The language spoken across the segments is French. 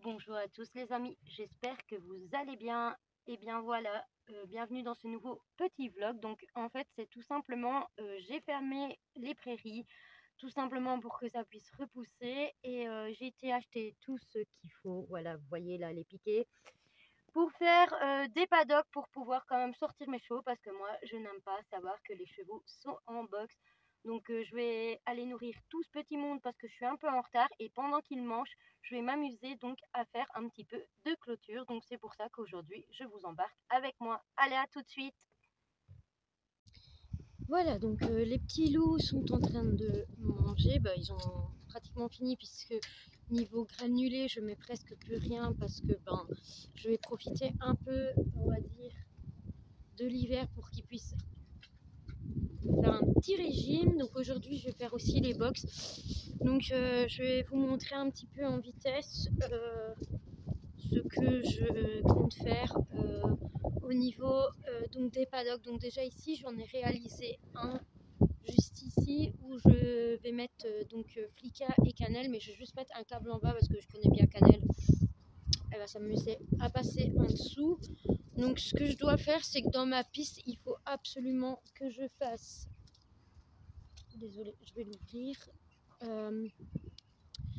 Bonjour à tous les amis, j'espère que vous allez bien. Et bien voilà, bienvenue dans ce nouveau petit vlog. Donc en fait c'est tout simplement, j'ai fermé les prairies, tout simplement pour que ça puisse repousser. Et j'ai été acheter tout ce qu'il faut, voilà vous voyez là les piquets, pour faire des paddocks pour pouvoir quand même sortir mes chevaux. Parce que moi je n'aime pas savoir que les chevaux sont en box. Donc je vais aller nourrir tout ce petit monde parce que je suis un peu en retard, et pendant qu'ils mangent, je vais m'amuser donc à faire un petit peu de clôture. Donc c'est pour ça qu'aujourd'hui je vous embarque avec moi. Allez, à tout de suite. Voilà, donc les petits loups sont en train de manger. Ils ont pratiquement fini, puisque niveau granulé je mets presque plus rien, parce que je vais profiter un peu, on va dire, de l'hiver pour qu'ils puissent faire un petit régime. Donc aujourd'hui je vais faire aussi les box. Donc je vais vous montrer un petit peu en vitesse ce que je compte faire au niveau donc des paddocks. Donc déjà ici j'en ai réalisé un juste ici où je vais mettre Flicka et Cannelle, mais je vais juste mettre un câble en bas parce que je connais bien Cannelle. Elle va s'amuser à passer en dessous. Donc ce que je dois faire, c'est que dans ma piste il faut absolument que je fasse, désolée je vais l'ouvrir,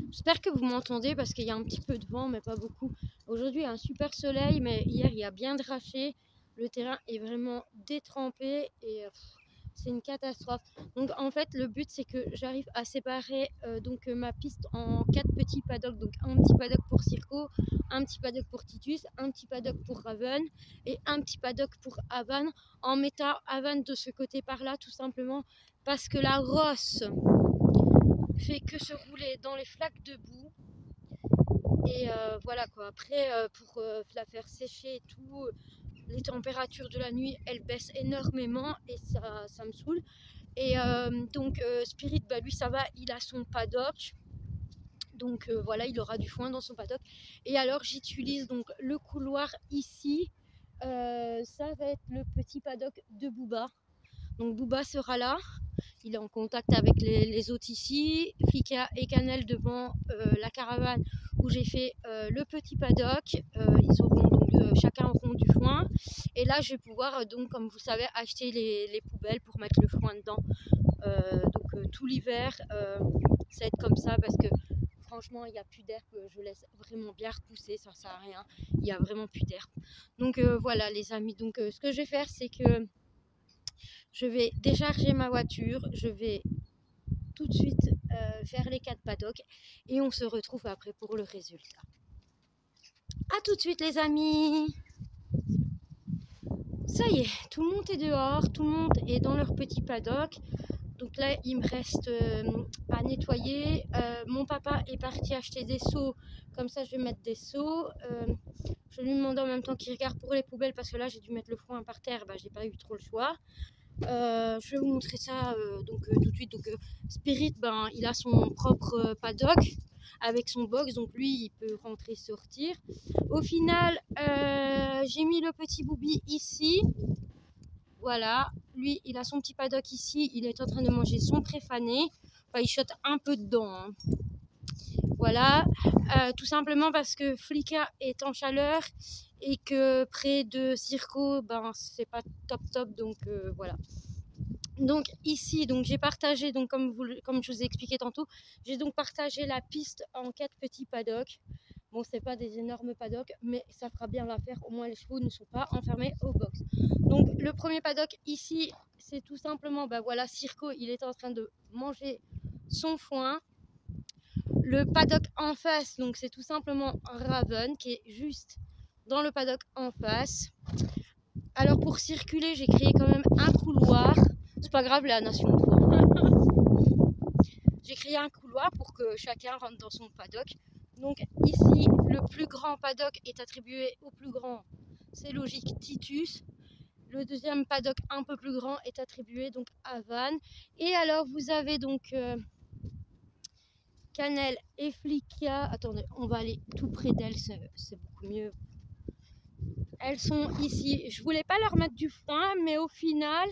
j'espère que vous m'entendez parce qu'il y a un petit peu de vent mais pas beaucoup. Aujourd'hui il y a un super soleil, mais hier il y a bien draché, le terrain est vraiment détrempé et c'est une catastrophe. Donc en fait le but c'est que j'arrive à séparer ma piste en 4 petits paddocks. Donc un petit paddock pour Circo, un petit paddock pour Titus, un petit paddock pour Raven et un petit paddock pour Havan, en mettant Havan de ce côté par là, tout simplement parce que la rosse fait que se rouler dans les flaques de boue. Et voilà quoi. Après pour la faire sécher et tout, les températures de la nuit elles baissent énormément et ça me saoule. Et Spirit, lui ça va, il a son paddock. Donc voilà, il aura du foin dans son paddock. Et alors j'utilise donc le couloir ici. Ça va être le petit paddock de Booba. Donc Booba sera là, il est en contact avec les autres ici. Flicka et Cannelle devant la caravane où j'ai fait le petit paddock. Ils auront donc chacun auront du foin. Et là je vais pouvoir donc, comme vous savez, acheter les poubelles pour mettre le foin dedans. Tout l'hiver ça va être comme ça, parce que franchement il n'y a plus d'herbe. Je laisse vraiment bien repousser, ça sert à rien, il n'y a vraiment plus d'herbe. Donc voilà les amis, donc ce que je vais faire c'est que je vais décharger ma voiture, je vais tout de suite faire les 4 paddocks et on se retrouve après pour le résultat. A tout de suite les amis. Ça y est, tout le monde est dehors, tout le monde est dans leur petit paddock. Donc là il me reste à nettoyer. Mon papa est parti acheter des seaux, comme ça je vais mettre des seaux. Je lui demande en même temps qu'il regarde pour les poubelles, parce que là j'ai dû mettre le foin par terre, j'ai pas eu trop le choix. Je vais vous montrer ça tout de suite. Donc Spirit, il a son propre paddock avec son box, donc lui il peut rentrer sortir. Au final j'ai mis le petit Booby ici, voilà, lui il a son petit paddock ici, il est en train de manger son préfané. Il chote un peu dedans hein. Voilà, tout simplement parce que Flicka est en chaleur et que près de Circo c'est pas top, donc voilà. Donc ici j'ai partagé, donc comme je vous ai expliqué tantôt, j'ai donc partagé la piste en 4 petits paddocks. Bon, c'est pas des énormes paddocks, mais ça fera bien l'affaire, au moins les chevaux ne sont pas enfermés au box. Donc le premier paddock ici, c'est tout simplement voilà, Circo, il est en train de manger son foin. Le paddock en face, donc c'est tout simplement Raven qui est juste dans le paddock en face. Alors pour circuler, j'ai créé quand même un couloir. C'est pas grave, la nation. J'ai créé un couloir pour que chacun rentre dans son paddock. Donc ici, le plus grand paddock est attribué au plus grand. C'est logique, Titus. Le deuxième paddock un peu plus grand est attribué donc à Van. Et alors vous avez donc Cannelle et Flicka. Attendez, on va aller tout près d'elles, c'est beaucoup mieux. Elles sont ici. Je voulais pas leur mettre du foin, mais au final,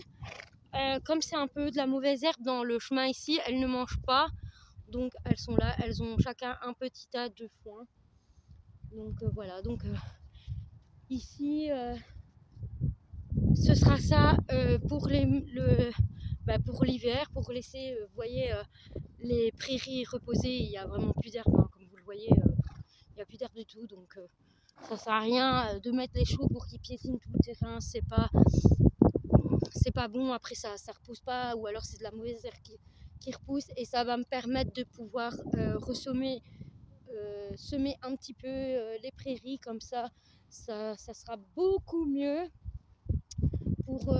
comme c'est un peu de la mauvaise herbe dans le chemin ici, elles ne mangent pas. Donc elles sont là, elles ont chacun un petit tas de foin. Donc voilà, donc ici ce sera ça pour l'hiver, pour laisser, vous voyez, les prairies reposer. Il n'y a vraiment plus d'herbe, hein, comme vous le voyez, il n'y a plus d'herbe du tout, donc ça sert à rien de mettre les chevaux pour qu'ils piétinent tout le terrain, c'est pas bon. Après ça repousse pas, ou alors c'est de la mauvaise herbe qui repousse, et ça va me permettre de pouvoir semer un petit peu les prairies, comme ça sera beaucoup mieux pour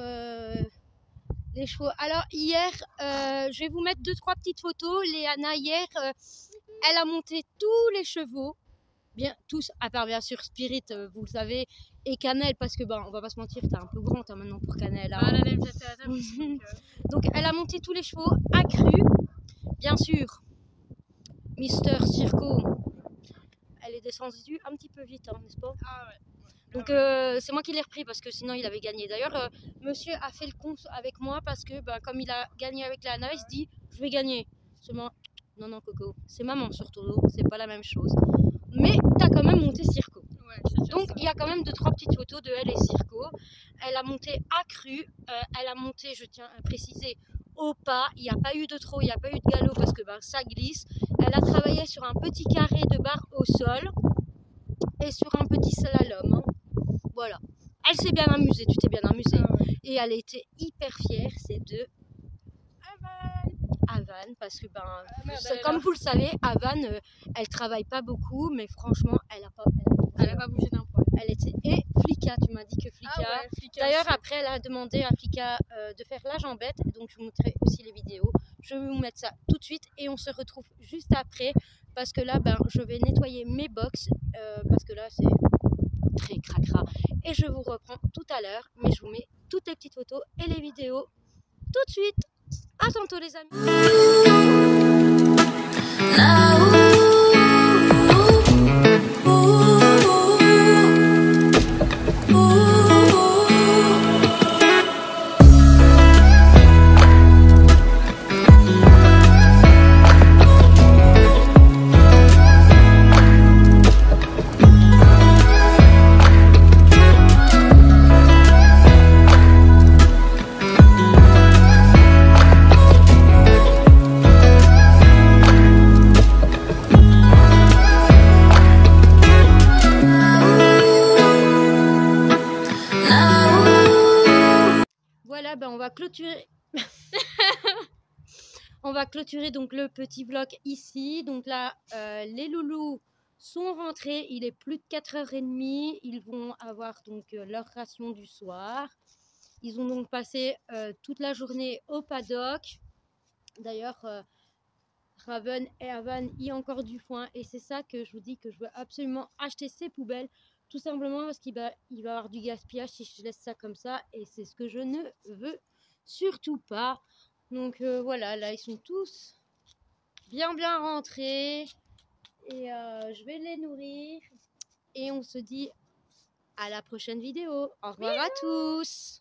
les chevaux. Alors hier, je vais vous mettre 2-3 petites photos. Léana hier, elle a monté tous les chevaux, bien tous, à part bien sûr Spirit, vous le savez, et Cannelle, parce que on va pas se mentir, t'es un peu grande maintenant pour Cannelle. Hein. Elle aime jeter à table aussi, donc elle a monté tous les chevaux accrus, bien sûr. Mister Circo, elle est descendue un petit peu vite, hein, n'est-ce pas? Ah ouais. Donc c'est moi qui l'ai repris parce que sinon il avait gagné. D'ailleurs, monsieur a fait le compte avec moi parce que comme il a gagné avec la Léana, il se dit je vais gagner. Seulement, non Coco, c'est maman sur ton dos, c'est pas la même chose. Mais t'as quand même monté Circo. Ouais, donc il y a quand même 2-3 petites photos de elle et Circo. Elle a monté accru, elle a monté, je tiens à préciser, au pas. Il n'y a pas eu de trot, il n'y a pas eu de galop parce que ça glisse. Elle a travaillé sur un petit carré de barre au sol et sur un petit slalom. Hein. Voilà. Elle s'est bien amusée, tu t'es bien amusée. Ah ouais. Et elle était hyper fière, c'est de Havane, parce que comme vous le savez, Havane, elle travaille pas beaucoup, mais franchement, elle a pas bougé d'un poil. Elle était, et Flika, tu m'as dit que Flika. Ah ouais, D'ailleurs, après, elle a demandé à Flika de faire la jambette, donc je vous montrerai aussi les vidéos. Je vais vous mettre ça tout de suite et on se retrouve juste après, parce que là, je vais nettoyer mes box, parce que là, c'est très cracra. Et je vous reprends tout à l'heure, mais je vous mets toutes les petites photos et les vidéos tout de suite. À tantôt les amis. Voilà, on va clôturer. On va clôturer donc le petit vlog ici. Donc là, les loulous sont rentrés. Il est plus de 4h30. Ils vont avoir donc leur ration du soir. Ils ont donc passé toute la journée au paddock. D'ailleurs, Raven et Havane y a encore du foin. Et c'est ça que je vous dis que je veux absolument acheter ces poubelles. Tout simplement parce qu'il va y avoir du gaspillage si je laisse ça comme ça. Et c'est ce que je ne veux surtout pas. Donc voilà, là ils sont tous bien rentrés. Et je vais les nourrir. Et on se dit à la prochaine vidéo. Au revoir à tous.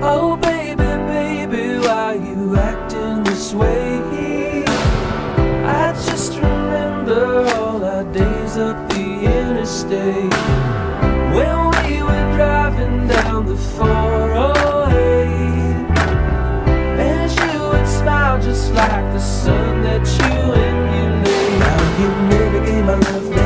Oh baby, why you acting this way? I just remember all our days up the interstate when we were driving down the 408, and you would smile just like the sun that you emulate. Now you never gave my love